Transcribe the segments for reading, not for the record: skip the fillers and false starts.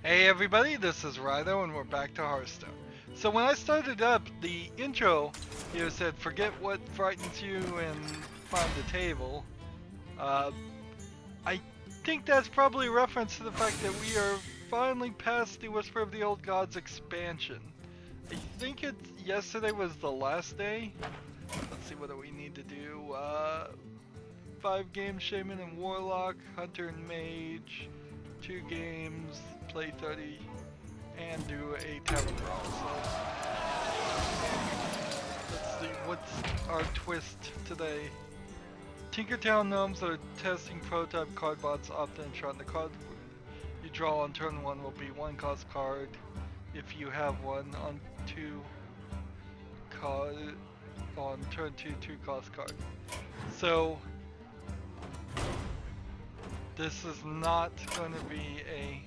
Hey everybody, this is Rydo and we're back to Hearthstone. So when I started up, the intro here said forget what frightens you and find the table. Uh, I think that's probably a reference to the fact that we are finally past the Whisper of the Old Gods expansion. I think yesterday was the last day. Let's see what do we need to do. 5 games Shaman and Warlock, Hunter and Mage, 2 games, play 30, and do a Tavern Brawl. So let's see, what's our twist today? Tinkertown Gnomes are testing prototype card bots opt-in. The card you draw on turn 1 will be 1 cost card if you have one, on 2 card, on turn 2 2 cost card. So this is not going to be a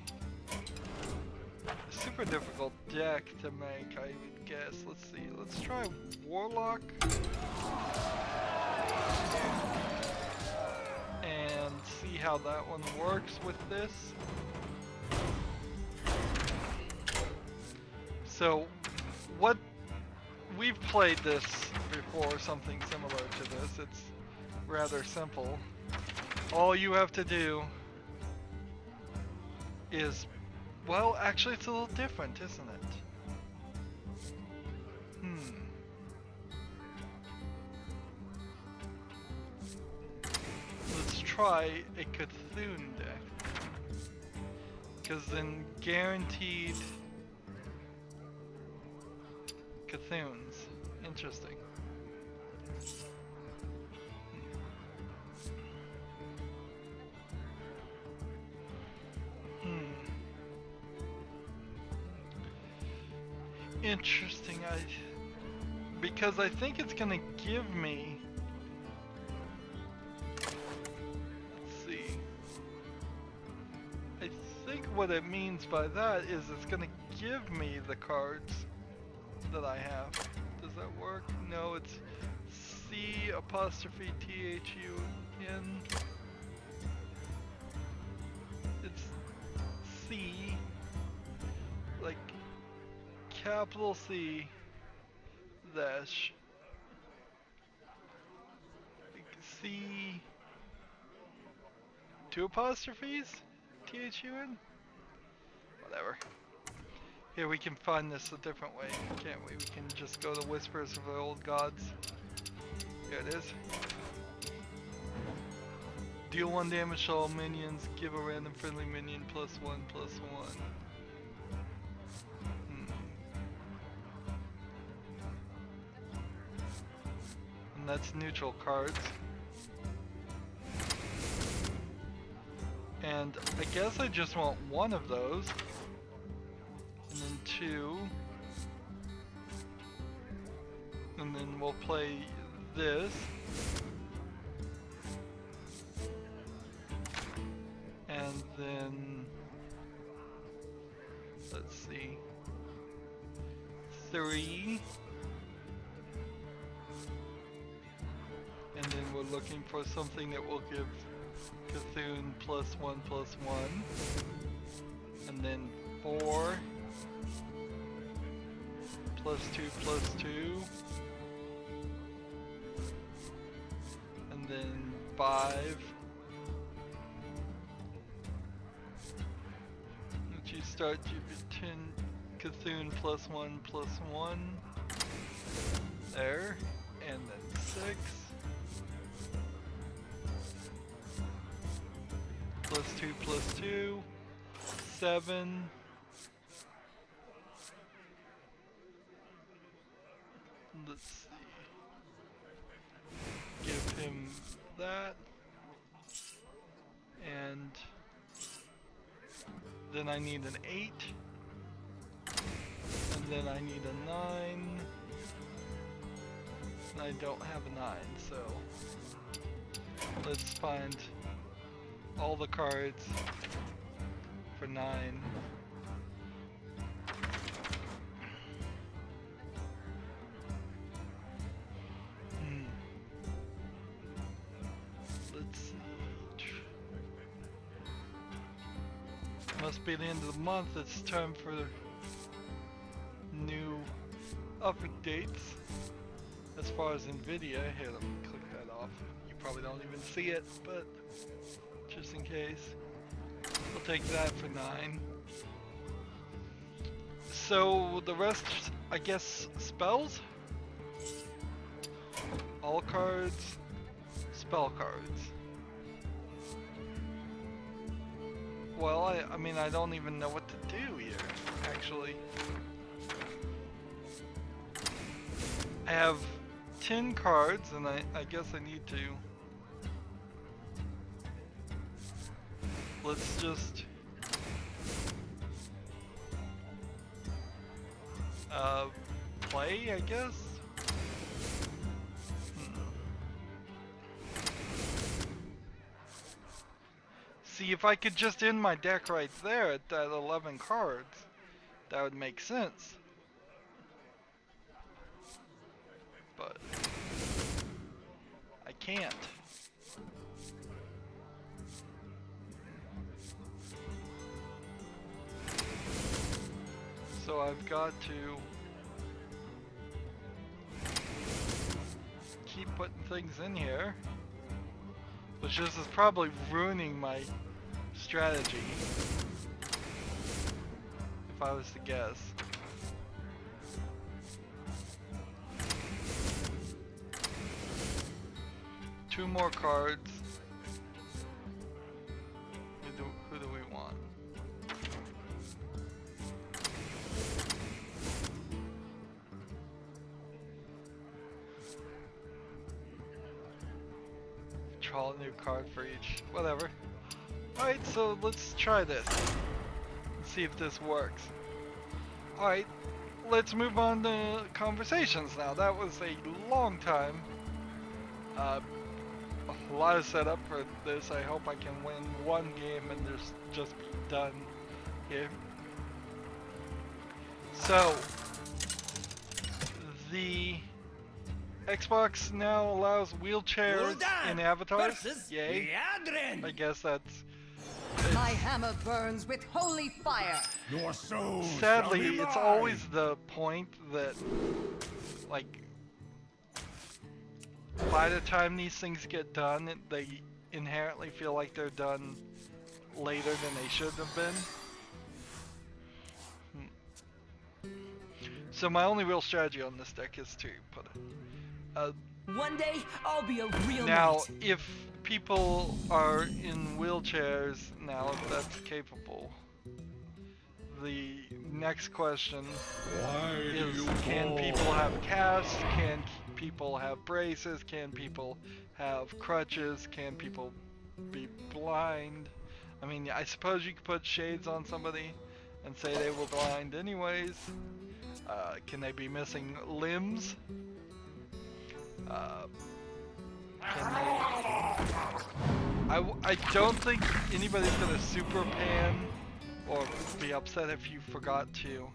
super difficult deck to make, I would guess. Let's see, let's try Warlock. And see how that one works with this. So, what we've played this before, something similar to this. It's rather simple. All you have to do is, well, actually it's a little different, isn't it? Let's try a Cthulhu deck. Because then guaranteed Cthulhu's. Interesting. Interesting. Because I think it's gonna give me. Let's see. I think what it means by that is it's gonna give me the cards that I have. Does that work? No, it's C apostrophe THUN. It's C, like capital C dash C 2 apostrophes THUN. Whatever. Here, we can find this a different way, can't we? We can just go to Whispers of the Old Gods. Here it is. Deal 1 damage to all minions, give a random friendly minion +1/+1. And that's neutral cards. And I guess I just want 1 of those. And then 2. And then we'll play this. And then, let's see, 3. And then we're looking for something that will give Cthulhu +1/+1. And then 4. +2/+2. And then 5. Once you start, you pretend Cthulhu +1/+1. There. And then 6. +2/+2. 7. Let's see. Give him that. And then I need an 8. And then I need a 9. And I don't have a 9, so let's find all the cards for 9. Let's see. Must be the end of the month. It's time for new updates. As far as NVIDIA, here, let me click that off. You probably don't even see it, but just in case. We'll take that for 9. So the rest, I guess, spells? All cards, spell cards. Well, I mean, I don't even know what to do here, actually. I have 10 cards, and I guess I need to... Let's just... play, I guess? See, if I could just end my deck right there at that 11 cards, that would make sense. But I can't. So I've got to keep putting things in here, which this is probably ruining my strategy, if I was to guess. Two more cards. Who do we want? Draw a new card for each. Whatever. Alright, so let's try this. Let's see if this works. Alright, let's move on to conversations now. That was a long time. A lot of setup for this. I hope I can win one game and just be done here. So, the Xbox now allows wheelchairs in avatars. Yay. I guess that's... My hammer burns with holy fire. Your soul. Sadly, it's always the point that, like, by the time these things get done, they inherently feel like they're done later than they should have been. So my only real strategy on this deck is to put it. One day, I'll be a real Now, knight. if people are in wheelchairs now, if that's capable, the next question is, can people have casts? Can people have braces? Can people have crutches? Can people be blind? I mean, I suppose you could put shades on somebody and say they were blind anyways. Can they be missing limbs? Can they... I don't think anybody's gonna super pan or be upset if you forgot to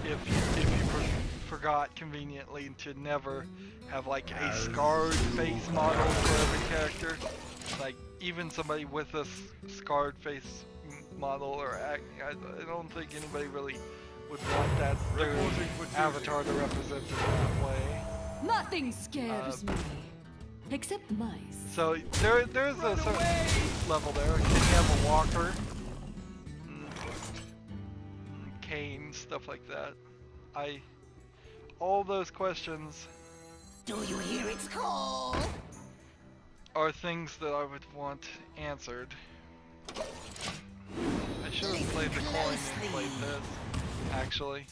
if you forgot conveniently to never have like a scarred face model for every character. Like even somebody with a scarred face model or acting, I don't think anybody really would want that their avatar to represent it that way. Nothing scares me, except mice. So there's a certain level there. Can you have a walker? Cane, stuff like that. All those questions. Do you hear its call? Are things that I would want answered. I should have played the coin and played this, actually.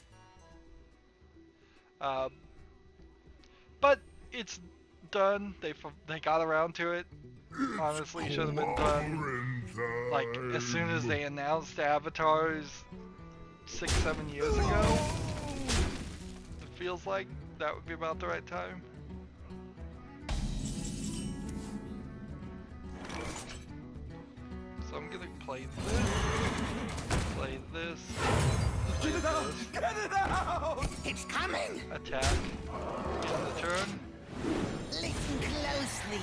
But it's done. They got around to it. Honestly, should have been done like as soon as they announced avatars 6-7 years ago. It feels like that would be about the right time. So I'm gonna play this, play this, play this. Get it out! It's coming! Attack. End the turn. Listen closely.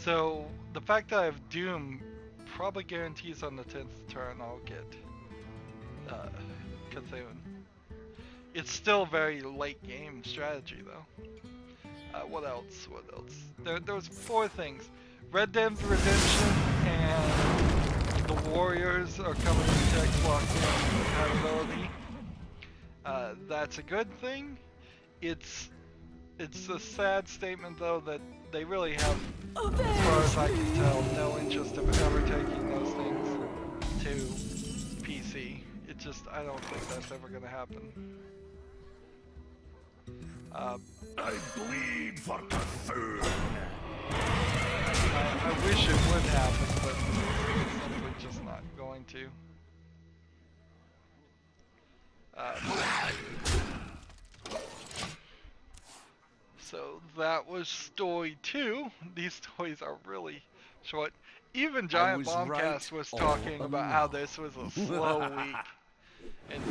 So the fact that I have Doom probably guarantees on the 10th turn I'll get Cthulhu. It's still very late game strategy though. What else? What else? There was 4 things. Red Dead Redemption and the Warriors are coming to Xbox compatibility. That's a good thing. It's a sad statement though that they really have, as far as I can tell, no interest of ever taking those things to PC. It just, I don't think that's ever gonna happen. I bleed for Cthulhu. I wish it would happen, but it's simply just not going to. So that was story 2. These stories are really short. Even Giant Bombcast was talking about how this was a slow week. And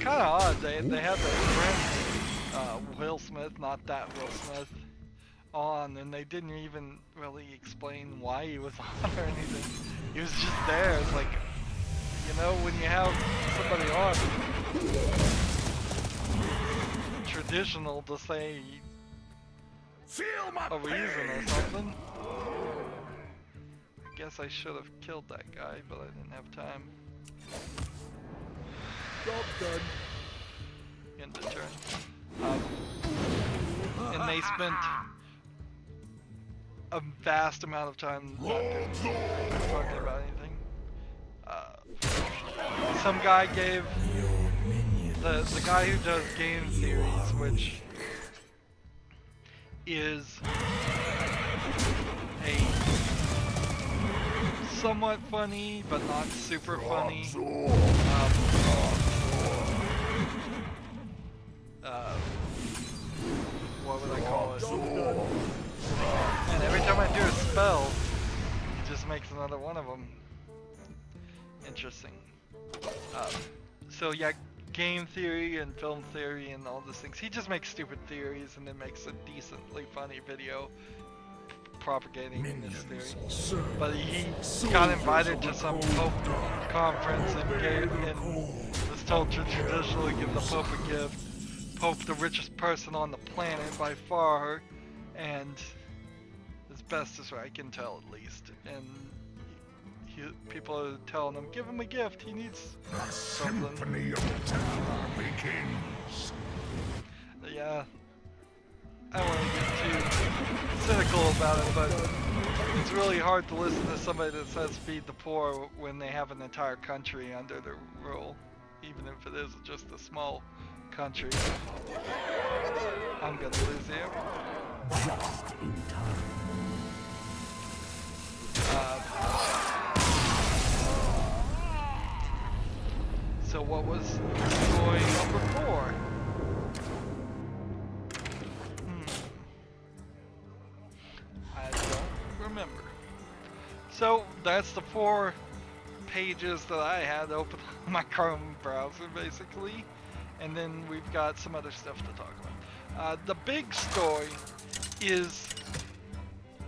kind of odd, they had their friend, Will Smith, not that Will Smith, on, and they didn't even really explain why he was on or anything. He was just there. It's like, you know, when you have somebody on, traditional to say Feel my a reason or something. I guess I should have killed that guy, but I didn't have time. Job done. End of turn. And they spent a vast amount of time not talking about anything. Some guy gave the guy who does game theories, which is a somewhat funny but not super funny what would I call it? And every time I do a spell, he just makes another one of them. Interesting. So yeah, game theory and film theory and all those things. He just makes stupid theories and then makes a decently funny video propagating in this theory. But he got invited to some Pope conference and was told to traditionally give the Pope a gift. Pope, the richest person on the planet by far, and as best as I can tell at least. And people are telling him, give him a gift, he needs something. Symphony of terror begins. Yeah, I don't want to get too cynical about it, but it's really hard to listen to somebody that says feed the poor when they have an entire country under their rule, even if it is just a small country. I'm gonna lose here. Just in time. So what was story number 4? I don't remember. So that's the 4 pages that I had open on my Chrome browser basically. And then we've got some other stuff to talk about. The big story is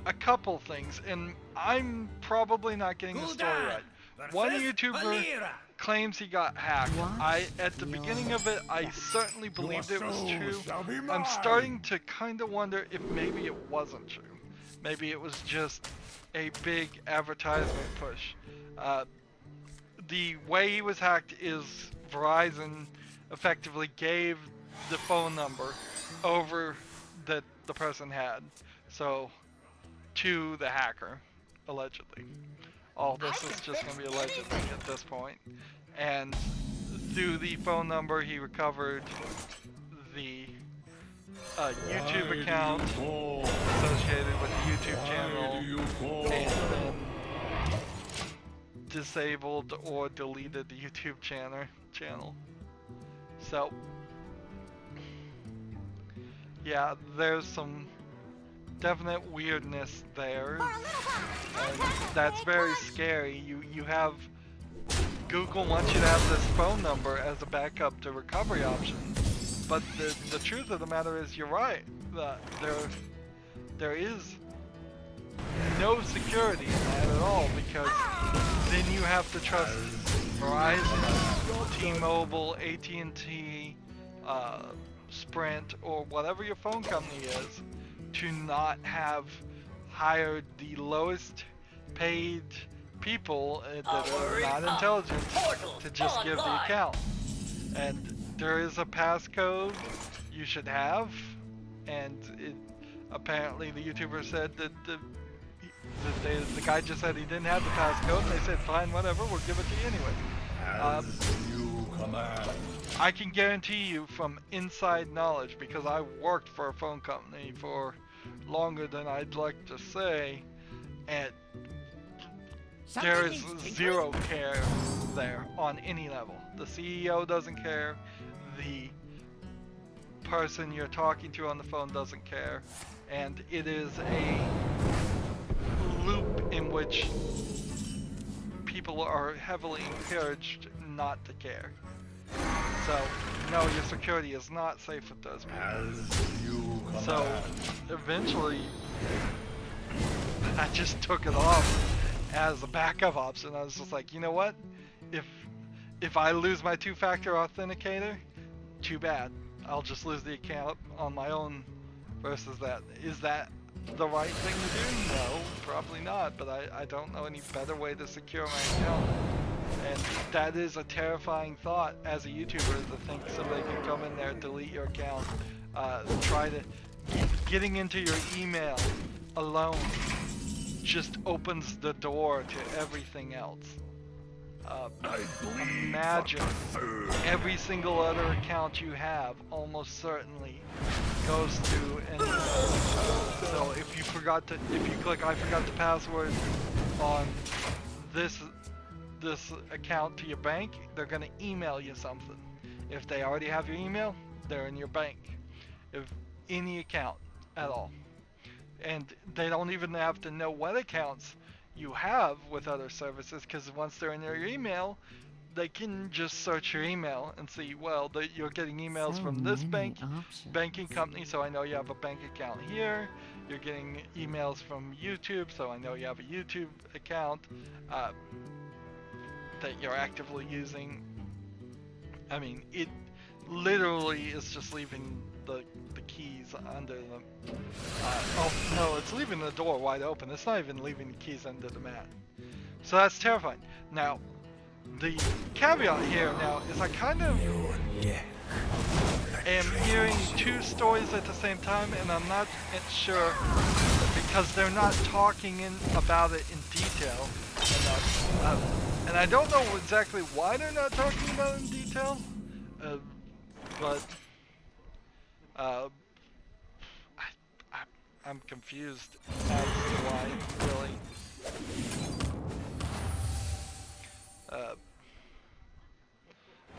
a couple things, and I'm probably not getting the story right. One YouTuber claims he got hacked. At the beginning of it, I certainly believed it was true. I'm starting to kind of wonder if maybe it wasn't true. Maybe it was just a big advertisement push. The way he was hacked is Verizon effectively gave the phone number over that the person had, so to the hacker, allegedly. All this is just going to be allegedly at this point. And through the phone number, he recovered the YouTube account associated with the YouTube channel, and then disabled or deleted the YouTube channel. So, yeah, there's some definite weirdness there, and that's very scary. You have Google wants you to have this phone number as a backup to recovery option, but the truth of the matter is, you're right. There is no no security in that at all, because then you have to trust Verizon, T-Mobile, AT&T, Sprint, or whatever your phone company is, to not have hired the lowest paid people that are not intelligent to just give the account. And there is a passcode you should have, and apparently the YouTuber said that the guy just said he didn't have the passcode, and they said fine, whatever, we'll give it to you anyway. As you command. I can guarantee you from inside knowledge, because I worked for a phone company for longer than I'd like to say, and there is zero care there on any level. The CEO doesn't care, the person you're talking to on the phone doesn't care, and it is a loop in which people are heavily encouraged not to care. So, no, your security is not safe with those people. As you command. So, eventually, I just took it off as a backup option. I was just like, you know what? If I lose my two-factor authenticator, too bad. I'll just lose the account on my own versus that. Is that the right thing to do? No, probably not, but I don't know any better way to secure my account. And that is a terrifying thought as a YouTuber, to think somebody can come in there, delete your account, try to... Getting into your email alone just opens the door to everything else. Imagine every single other account you have almost certainly goes to an email. So if you click I forgot the password on this account to your bank, they're gonna email you something. If they already have your email, they're in your bank. If any account at all. And they don't even have to know what accounts you have with other services, because once they're in your email, they can just search your email and see, well, you're getting emails from this banking company, so I know you have a bank account here. You're getting emails from YouTube, so I know you have a YouTube account that you're actively using. I mean, it literally is just leaving the keys under them. Oh no, it's leaving the door wide open. It's not even leaving the keys under the mat. So that's terrifying. Now, the caveat here now is I kind of am hearing two stories at the same time, and I'm not sure, because they're not talking about it in detail enough. And I don't know exactly why they're not talking about it in detail, but I'm confused as to why, really.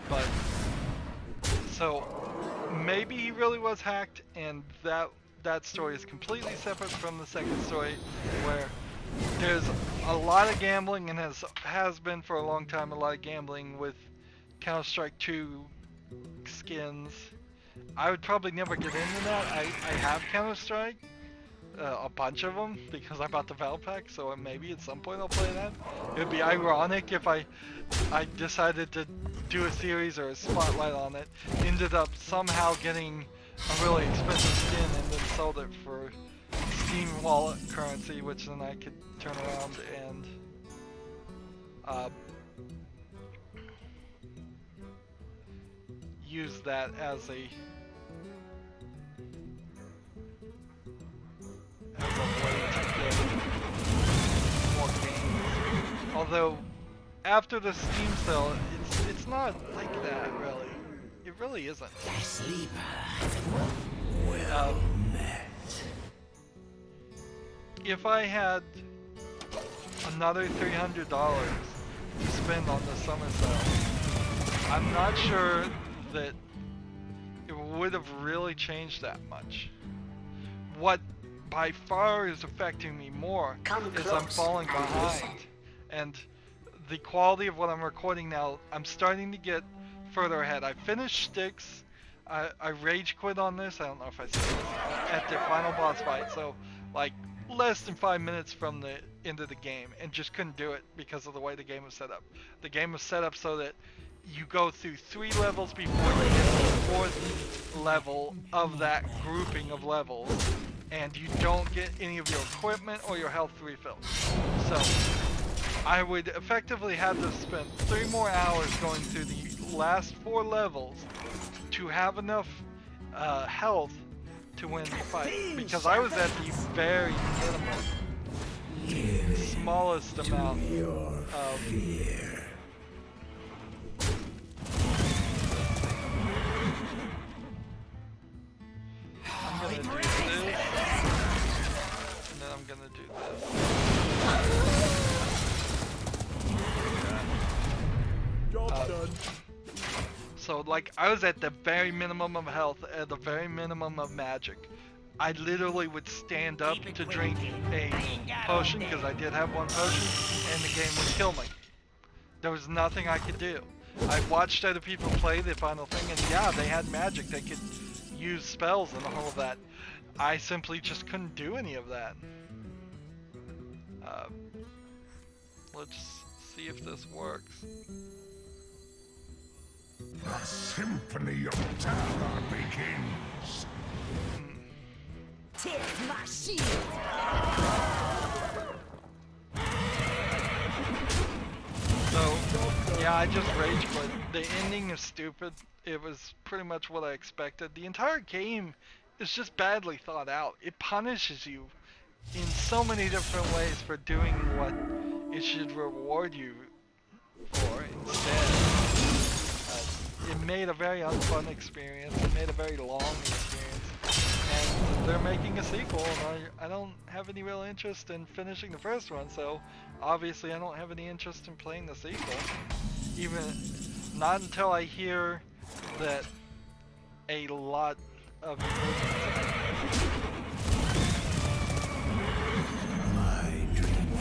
But so maybe he really was hacked, and that story is completely separate from the second story, where there's a lot of gambling, and has been for a long time, a lot of gambling with Counter-Strike 2 skins. I would probably never get into that. I have Counter-Strike, a bunch of them, because I bought the Battle Pack, so maybe at some point I'll play that. It would be ironic if I decided to do a series or a spotlight on it, ended up somehow getting a really expensive skin, and then sold it for Steam wallet currency, which then I could turn around and use that as a way to get more games. Although after the Steam sale, it's not like that really. It really isn't. If I had another $300 to spend on the summer sale, I'm not sure that it would have really changed that much. What by far is affecting me more is I'm falling behind, and the quality of what I'm recording now, I'm starting to get further ahead. I finished Styx. I rage quit on this. I don't know if I said this at the final boss fight. So like less than 5 minutes from the end of the game and just couldn't do it because of the way the game was set up. The game was set up so that you go through 3 levels before you get to the 4th level of that grouping of levels, and you don't get any of your equipment or your health refills. So I would effectively have to spend 3 more hours going through the last 4 levels to have enough health to win the fight, because I was at the very minimum, smallest amount of Fear. I'm gonna do this, and then I'm gonna do this. Job done. So like, I was at the very minimum of health, at the very minimum of magic. I literally would stand up to drink a potion, because I did have one potion, and the game would kill me. There was nothing I could do. I watched other people play the final thing, and yeah, they had magic. They could use spells and all of that. I simply just couldn't do any of that. Let's see if this works. The symphony of terror begins. Tear my shield. So, yeah, I just rage quit. The ending is stupid. It was pretty much what I expected. The entire game is just badly thought out. It punishes you in so many different ways for doing what it should reward you for instead. It made a very unfun experience. It made a very long experience. And they're making a sequel, and I don't have any real interest in finishing the first one, so obviously I don't have any interest in playing the sequel. Even not until I hear that a lot of improvements. My dream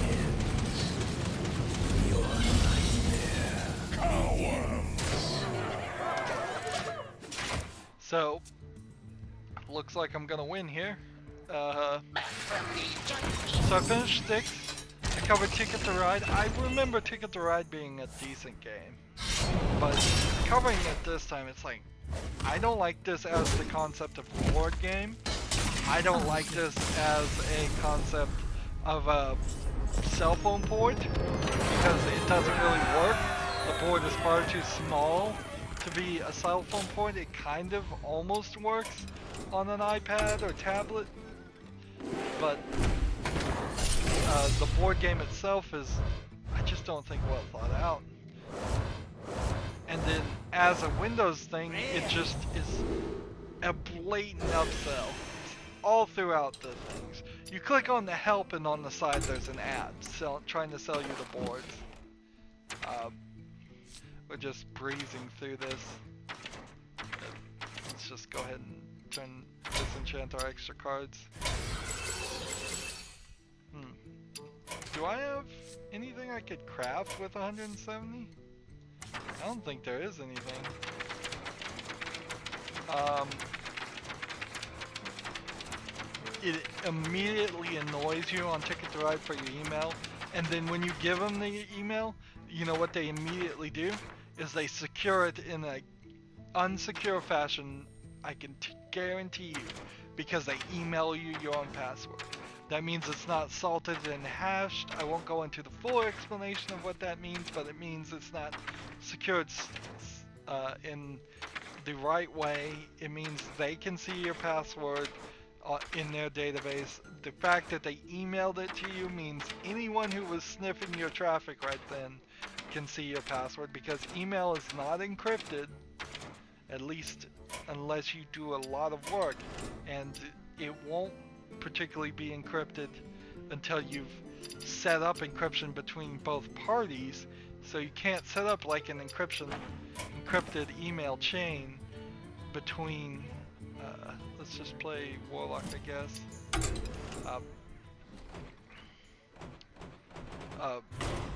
ends. Your nightmare. So, looks like I'm gonna win here. So I finished 6. I covered Ticket to Ride. I remember Ticket to Ride being a decent game, but covering it this time, it's like, I don't like this as the concept of a board game. I don't like this as a concept of a cell phone port, because it doesn't really work. The board is far too small to be a cell phone port. It kind of almost works on an iPad or tablet, but the board game itself is, I just don't think, well thought out. And then as a Windows thing, it just is a blatant upsell all throughout the things. You click on the help, and on the side there's an ad trying to sell you the boards. We're just breezing through this. Let's just go ahead and disenchant our extra cards. Do I have anything I could craft with 170? I don't think there is anything. It immediately annoys you on Ticket to Ride for your email, and then when you give them the email, you know what they immediately do? Is they secure it in a unsecure fashion, I can guarantee you, because they email you your own password. That means it's not salted and hashed. I won't go into the full explanation of what that means, but it means it's not secured in the right way. It means they can see your password in their database. The fact that they emailed it to you means anyone who was sniffing your traffic right then can see your password, because email is not encrypted, at least unless you do a lot of work, and it won't particularly be encrypted until you've set up encryption between both parties. So you can't set up like an encrypted email chain between let's just play Warlock, I guess.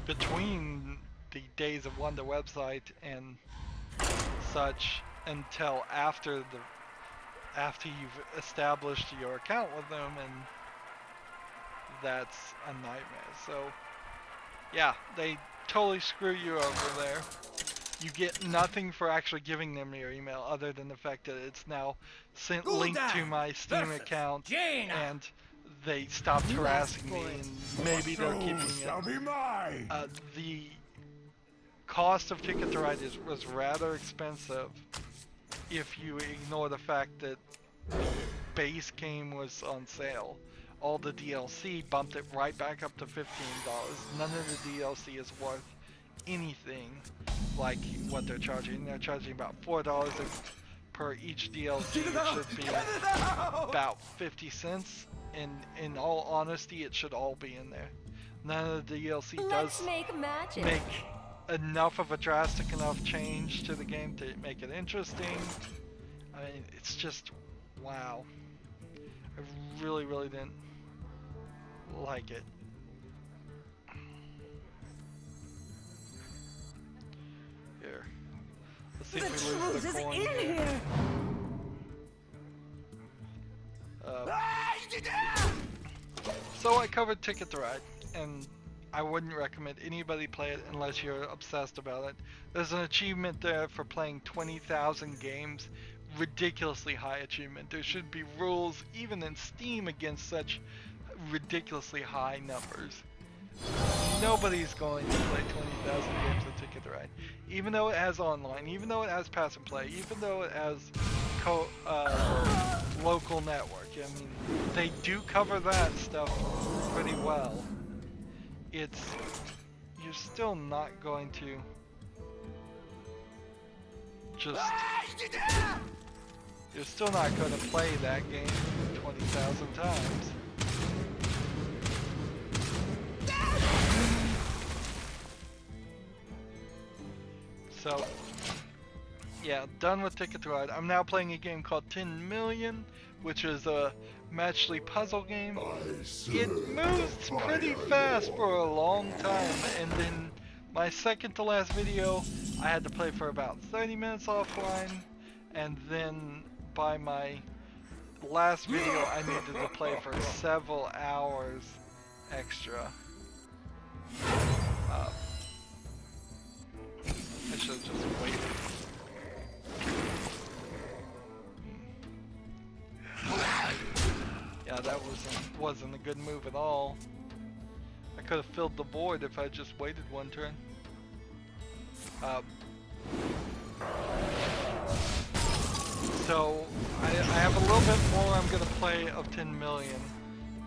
Between the Days of Wonder website and such, until after you've established your account with them, and that's a nightmare. So yeah, they totally screw you over there. You get nothing for actually giving them your email other than the fact that it's now linked to my Steam account, and they stopped harassing me, and maybe they're keeping Shall it. be mine. The cost of Ticket to Ride was rather expensive if you ignore the fact that the base game was on sale. All the DLC bumped it right back up to $15. None of the DLC is worth anything like what they're charging. They're charging about $4 per each DLC. It should be about 50 cents. And in all honesty, it should all be in there. None of the DLC does make enough of a drastic enough change to the game to make it interesting. I mean, it's just, wow. I really didn't like it. Here. Let's see if we lose the coin here. So I covered Ticket to Ride, and I wouldn't recommend anybody play it unless you're obsessed about it. There's an achievement there for playing 20,000 games. Ridiculously high achievement. There should be rules even in Steam against such ridiculously high numbers. Nobody's going to play 20,000 games of Ticket to Ride. Even though it has online, even though it has pass and play, even though it has local network. I mean, they do cover that stuff pretty well. You're still not going to you're still not going to play that game 20,000 times. So, yeah, done with Ticket to Ride. I'm now playing a game called 10 Million, which is a matchly puzzle game. It moves pretty fast for a long time, and then my second to last video, I had to play for about 30 minutes offline, and then by my last video, I needed to play for several hours extra. I should have just waited. Yeah, that wasn't a good move at all. I could have filled the board if I just waited one turn. So I have a little bit more I'm gonna play of 10 million,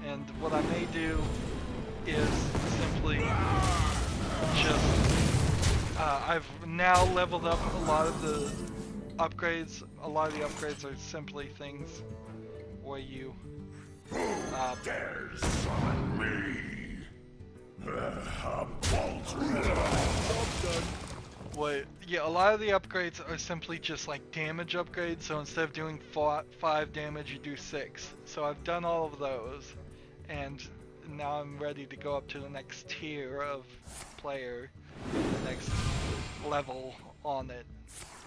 and what I may do is simply just I've now leveled up a lot of the upgrades. A lot of the upgrades are simply things where you yeah, a lot of the upgrades are simply just like damage upgrades. So instead of doing 5 damage, you do 6. So I've done all of those, and now I'm ready to go up to the next tier of player, the next level on it.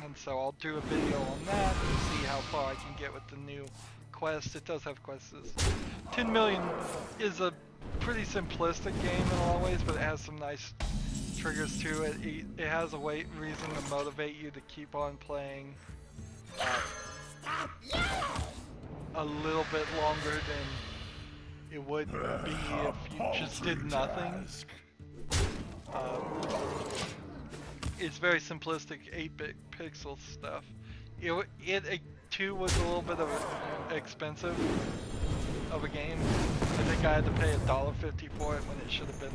And so I'll do a video on that and see how far I can get with the new quest. It does have quests. 10 Million is a pretty simplistic game in a lot of ways, but it has some nice triggers to it. It has a reason to motivate you to keep on playing a little bit longer than it would be if you just did nothing. It's very simplistic 8-bit pixel stuff. It too was a little bit of expensive of a game. I think I had to pay $1.50 for it when it should have been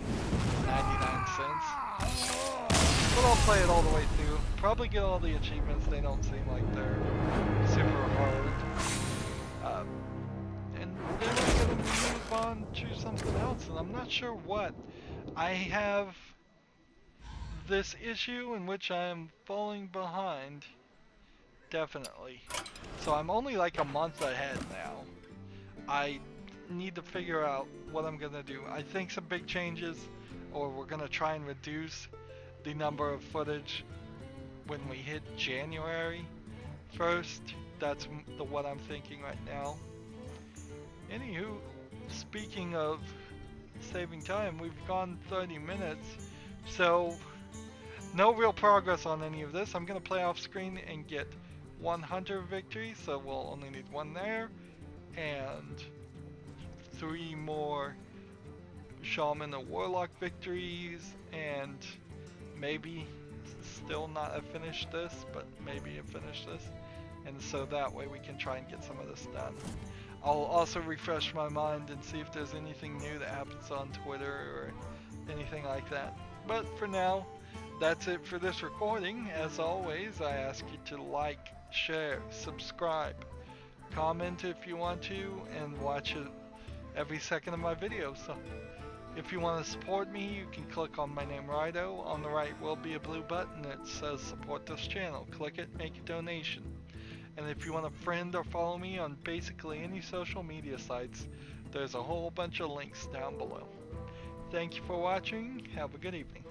99 cents. But I'll play it all the way through. Probably get all the achievements. They don't seem like they're super hard. And then I'm gonna move on to something else, and I'm not sure what. I have this issue in which I am falling behind, definitely. So I'm only like a month ahead now. I need to figure out what I'm gonna do. I think some big changes, or we're gonna try and reduce the number of footage when we hit January 1st. That's what I'm thinking right now. Anywho, speaking of saving time. We've gone 30 minutes, so no real progress on any of this. I'm gonna play off screen and get 100 victories, so we'll only need one there, and 3 more Shaman or Warlock victories, and maybe still not have finished this, but maybe have finished this. And so that way we can try and get some of this done. I'll also refresh my mind and see if there's anything new that happens on Twitter or anything like that. But for now, that's it for this recording. As always, I ask you to like, share, subscribe, comment if you want to, and watch it every second of my videos. So if you want to support me, you can click on my name, Rydo. On the right will be a blue button that says support this channel. Click it, make a donation. And if you want to friend or follow me on basically any social media sites, there's a whole bunch of links down below. Thank you for watching. Have a good evening.